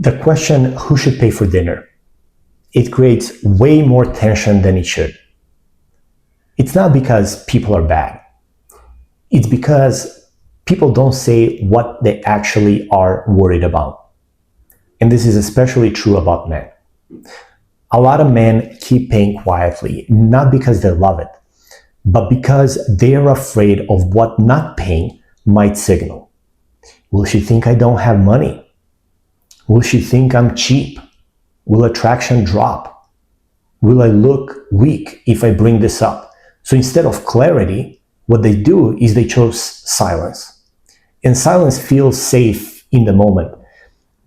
The question, who should pay for dinner? It creates way more tension than it should. It's not because people are bad. It's because people don't say what they actually are worried about. And this is especially true about men. A lot of men keep paying quietly, not because they love it, but because they're afraid of what not paying might signal. Will she think I don't have money? Will she think I'm cheap? Will attraction drop? Will I look weak if I bring this up? So instead of clarity, what they do is they chose silence. And silence feels safe in the moment,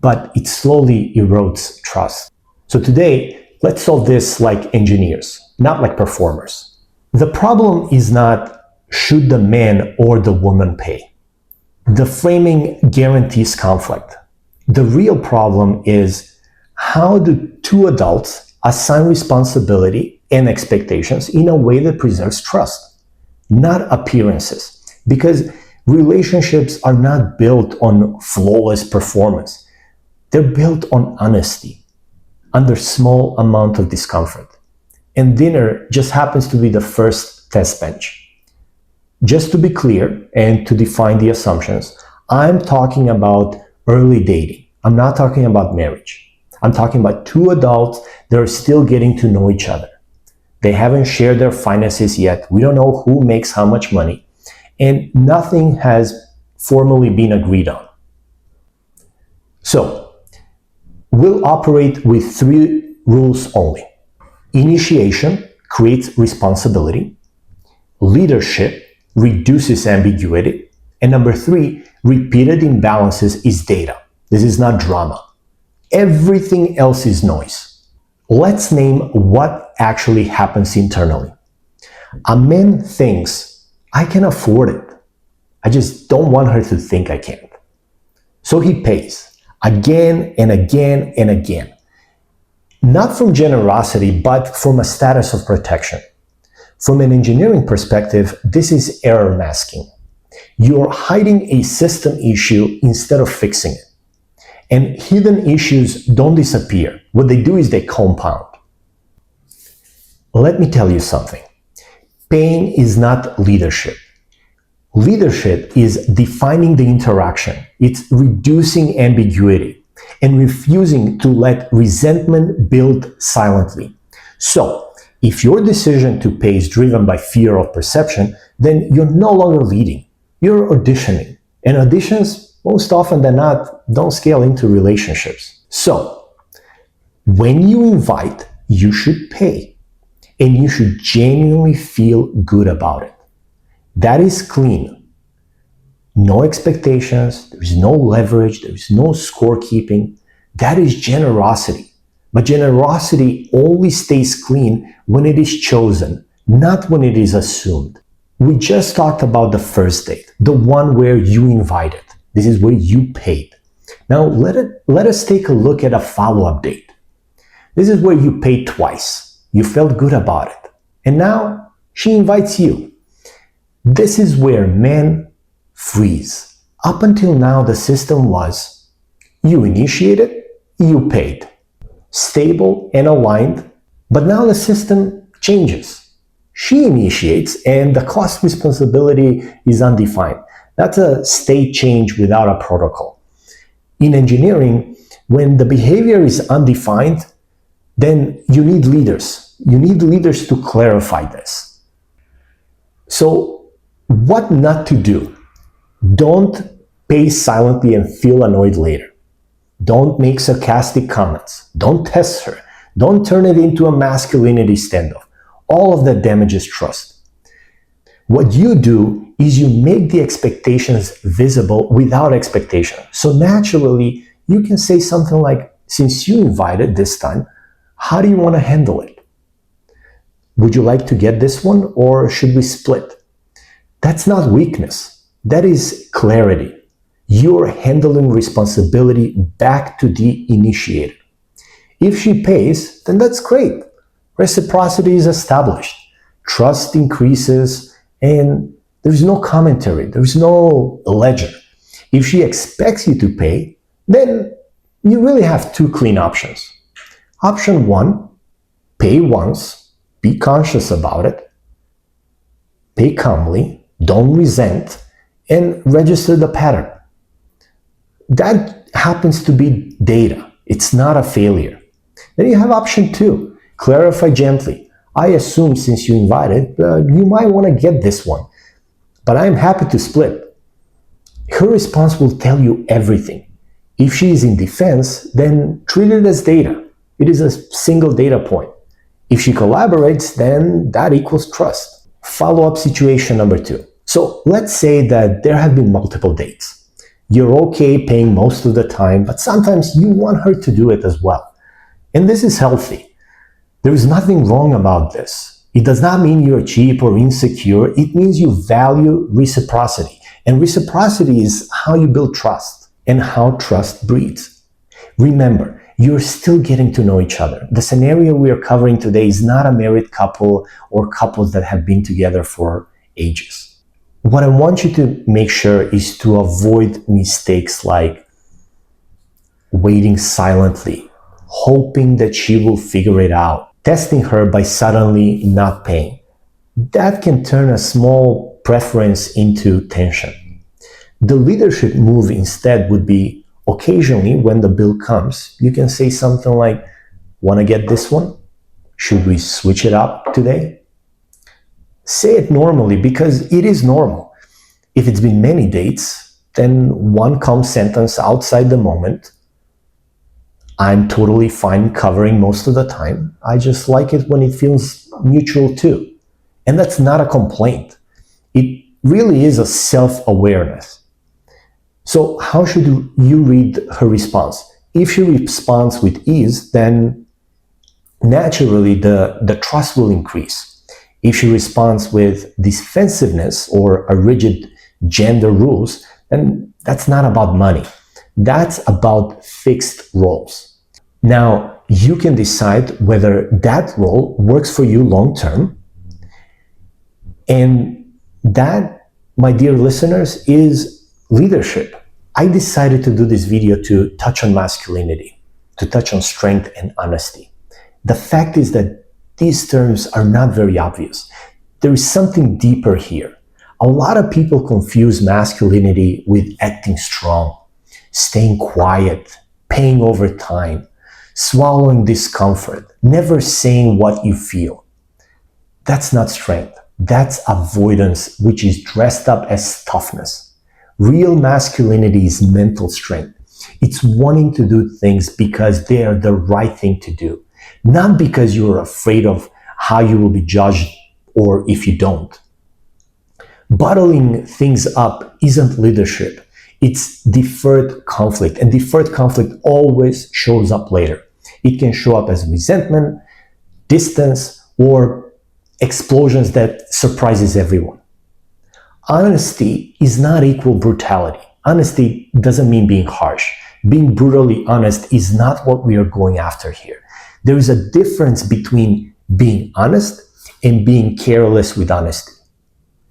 but it slowly erodes trust. So today, let's solve this like engineers, not like performers. The problem is not should the man or the woman pay. The framing guarantees conflict. The real problem is how do two adults assign responsibility and expectations in a way that preserves trust, not appearances. Because relationships are not built on flawless performance. They're built on honesty under small amount of discomfort. And dinner just happens to be the first test bench. Just to be clear and to define the assumptions, I'm talking about early dating. I'm not talking about marriage. I'm talking about two adults that are still getting to know each other. They haven't shared their finances yet. We don't know who makes how much money. And nothing has formally been agreed on. So, we'll operate with 3 rules only. Initiation creates responsibility. Leadership reduces ambiguity. And number 3, repeated imbalances is data. This is not drama. Everything else is noise. Let's name what actually happens internally. A man thinks, I can afford it. I just don't want her to think I can't. So he pays again and again and again. Not from generosity, but from a status of protection. From an engineering perspective, this is error masking. You're hiding a system issue instead of fixing it. And hidden issues don't disappear. What they do is they compound. Let me tell you something. Paying is not leadership. Leadership is defining the interaction. It's reducing ambiguity and refusing to let resentment build silently. So, if your decision to pay is driven by fear of perception, then you're no longer leading. You're auditioning. And auditions, most often than not, don't scale into relationships. So, when you invite, you should pay. And you should genuinely feel good about it. That is clean. No expectations, there is no leverage, there is no scorekeeping. That is generosity. But generosity only stays clean when it is chosen, not when it is assumed. We just talked about the first date, the one where you invited. This is where you paid. Now let us take a look at a follow-up date. This is where you paid twice. You felt good about it. And now she invites you. This is where men freeze. Up until now, the system was you initiated, you paid. Stable and aligned, but now the system changes. She initiates and the cost responsibility is undefined. That's a state change without a protocol. In engineering, when the behavior is undefined, then you need leaders. You need leaders to clarify this. So, what not to do? Don't pay silently and feel annoyed later. Don't make sarcastic comments. Don't test her. Don't turn it into a masculinity standoff. All of that damages trust. What you do is you make the expectations visible without expectation. So naturally, you can say something like, since you invited this time, how do you want to handle it? Would you like to get this one or should we split? That's not weakness. That is clarity. You're handling responsibility back to the initiator. If she pays, then that's great. Reciprocity is established. Trust increases and there's no commentary. There's no ledger. If she expects you to pay, then you really have two clean options. Option one, pay once, be conscious about it, pay calmly, don't resent, and register the pattern. That happens to be data. It's not a failure. Then you have option two, clarify gently. I assume since you invited, you might want to get this one, but I'm happy to split. Her response will tell you everything. If she is in defense, then treat it as data. It is a single data point. If she collaborates, then that equals trust. Follow-up situation number two. So let's say that there have been multiple dates. You're okay paying most of the time, but sometimes you want her to do it as well. And this is healthy. There is nothing wrong about this. It does not mean you're cheap or insecure. It means you value reciprocity. And reciprocity is how you build trust and how trust breeds. Remember, you're still getting to know each other. The scenario we are covering today is not a married couple or couples that have been together for ages. What I want you to make sure is to avoid mistakes like waiting silently, hoping that she will figure it out, testing her by suddenly not paying. That can turn a small preference into tension. The leadership move instead would be occasionally when the bill comes, you can say something like, want to get this one? Should we switch it up today? Say it normally because it is normal. If it's been many dates, then one calm sentence outside the moment. I'm totally fine covering most of the time. I just like it when it feels mutual too. And that's not a complaint. It really is a self-awareness. So how should you read her response? If she responds with ease, then naturally the trust will increase. If she responds with defensiveness or a rigid gender rules, then that's not about money. That's about fixed roles. Now, you can decide whether that role works for you long term. And that, my dear listeners, is leadership. I decided to do this video to touch on masculinity, to touch on strength and honesty. The fact is that these terms are not very obvious. There is something deeper here. A lot of people confuse masculinity with acting strong, staying quiet, paying over time, swallowing discomfort, never saying what you feel. That's not strength. That's avoidance, which is dressed up as toughness. Real masculinity is mental strength. It's wanting to do things because they are the right thing to do, not because you're afraid of how you will be judged or if you don't. Bottling things up isn't leadership. It's deferred conflict, and deferred conflict always shows up later. It can show up as resentment, distance, or explosions that surprises everyone. Honesty is not equal brutality. Honesty doesn't mean being harsh. Being brutally honest is not what we are going after here. There is a difference between being honest and being careless with honesty.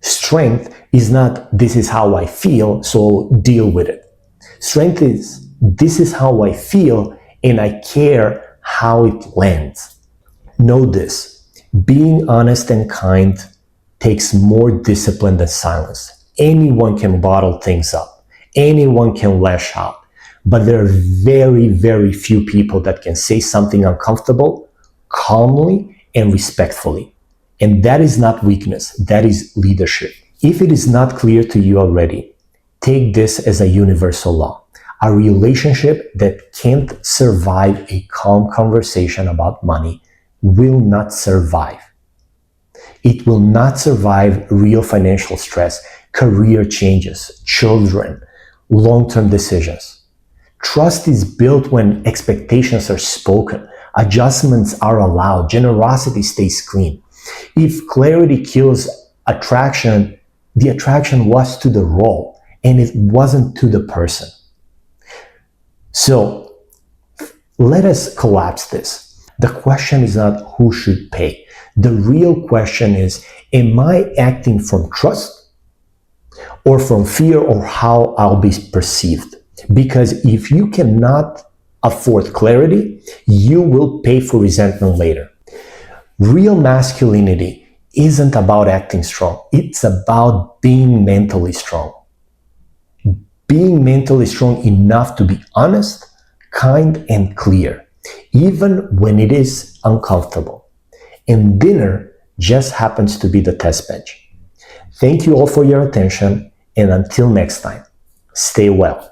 Strength is not, this is how I feel, so deal with it. Strength is, this is how I feel, and I care how it lands. Know this, being honest and kind takes more discipline than silence. Anyone can bottle things up. Anyone can lash out. But there are very, very few people that can say something uncomfortable, calmly and respectfully. And that is not weakness, that is leadership. If it is not clear to you already, take this as a universal law. A relationship that can't survive a calm conversation about money will not survive. It will not survive real financial stress, career changes, children, long-term decisions. Trust is built when expectations are spoken, adjustments are allowed, generosity stays clean. If clarity kills attraction, the attraction was to the role and it wasn't to the person. So let us collapse this. The question is not who should pay. The real question is, am I acting from trust or from fear or how I'll be perceived? Because if you cannot afford clarity, you will pay for resentment later. Real masculinity isn't about acting strong. It's about being mentally strong. Being mentally strong enough to be honest, kind, and clear, even when it is uncomfortable. And dinner just happens to be the test bench. Thank you all for your attention, and until next time, stay well.